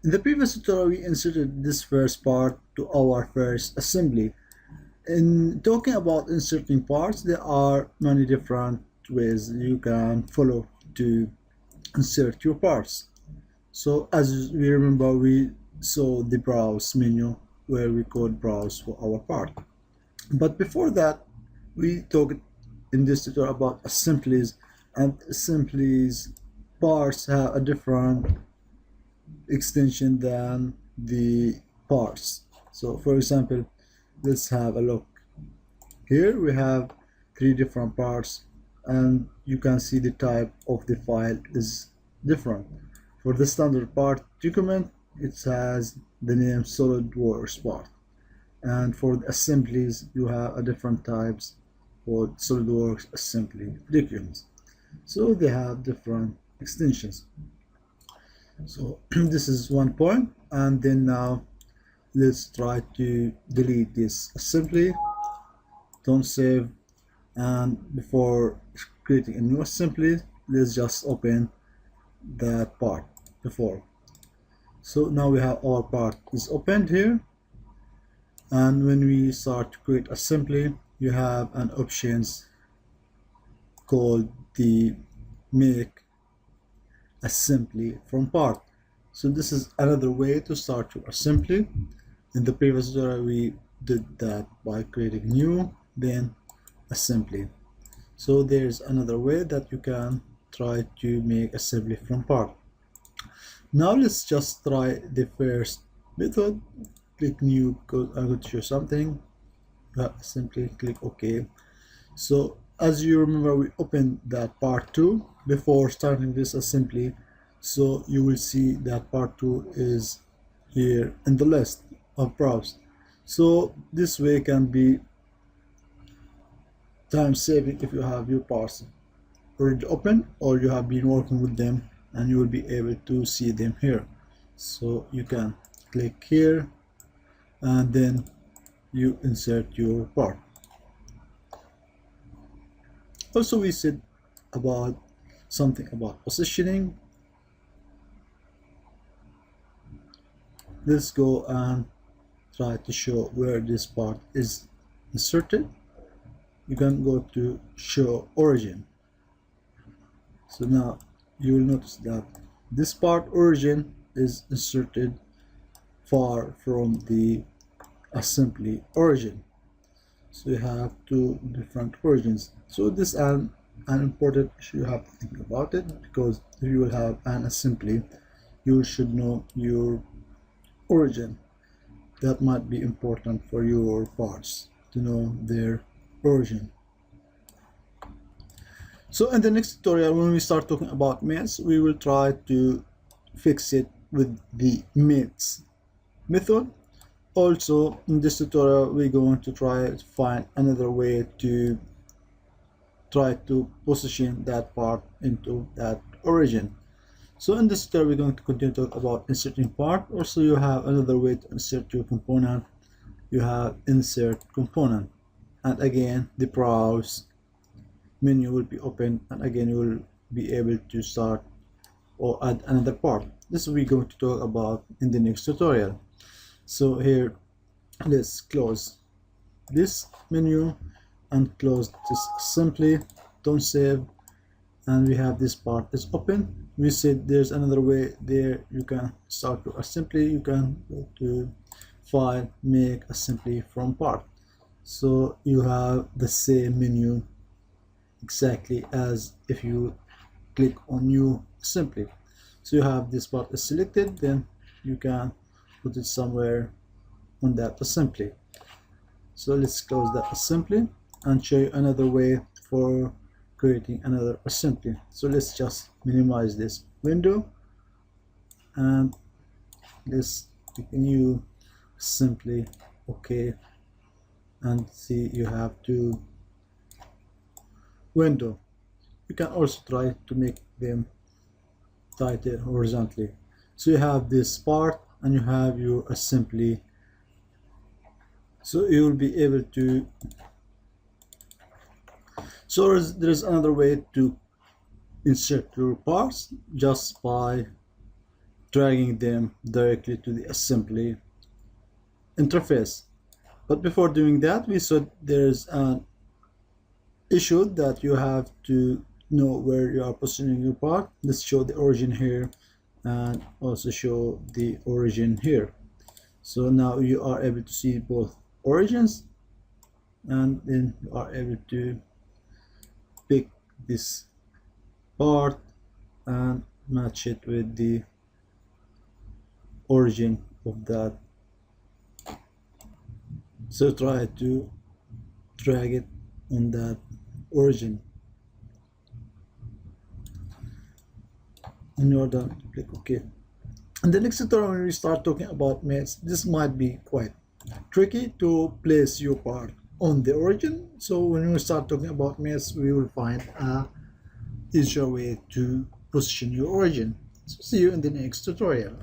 In the previous tutorial, we inserted this first part to our first assembly. In talking about inserting parts, there are many different ways you can follow to insert your parts. So as we remember, we saw the browse menu where we could browse for our part. But before that, we talked in this tutorial about assemblies, and assemblies parts have a different extension than the parts. So for example, let's have a look. Here we have 3 different parts, and you can see the type of the file is different. For the standard part document, it has the name SolidWorks part, and for the assemblies you have a different types for SolidWorks assembly documents. So they have different extensions. So this is one point, and then now let's try to delete this assembly. Don't save, and before creating a new assembly, let's just open that part before. So now we have our part is opened here, and when we start to create assembly, you have an options called the make assembly from part. So this is another way to start your assembly. In the previous tutorial, we did that by creating new, then assembly. So there's another way that you can try to make assembly from part. Now let's just try the first method. Click new because I'm going to show something. Simply click OK. So as you remember, we opened that part 2 before starting this assembly, so you will see that part 2 is here in the list of browse. So this way can be time saving if you have your parts already open or you have been working with them, and you will be able to see them here. So you can click here and then you insert your part. Also, we said about something about positioning. Let's go and try to show where this part is inserted. You can go to show origin. So now you will notice that this part origin is inserted far from the assembly origin. So you have 2 different origins. So this is an important issue. You have to think about it, because if you will have an assembly, you should know your origin. That might be important for your parts to know their origin. So in the next tutorial, when we start talking about mates, we will try to fix it with the mates method. Also, in this tutorial, we're going to try to find another way to try to position that part into that origin. So in this tutorial, we're going to continue to talk about inserting part. Also, you have another way to insert your component. You have insert component, and again the browse menu will be open, and again you will be able to start or add another part. This we're going to talk about in the next tutorial. So here, let's close this menu and close this assembly. Don't save, and we have this part is open. We said there's another way there. You can start your assembly. You can go to file, make assembly from part. So you have the same menu exactly as if you click on new assembly. So you have this part is selected, then you can put it somewhere on that assembly. So let's close that assembly and show you another way for creating another assembly. So let's just minimize this window and let's pick a new assembly. Okay, and see you have 2 window. You can also try to make them tighter horizontally. So you have this part and you have your assembly. So you will be able to, so there's another way to insert your parts just by dragging them directly to the assembly interface. But before doing that, we saw there's an issue that you have to know where you are positioning your part. Let's show the origin here and also show the origin here. So now you are able to see both origins, and then you are able to pick this part and match it with the origin of that. So try to drag it on that origin. And you're done, click OK. In the next tutorial, when we start talking about mates, this might be quite tricky to place your part on the origin. So when we start talking about mates, we will find a easier way to position your origin. So see you in the next tutorial.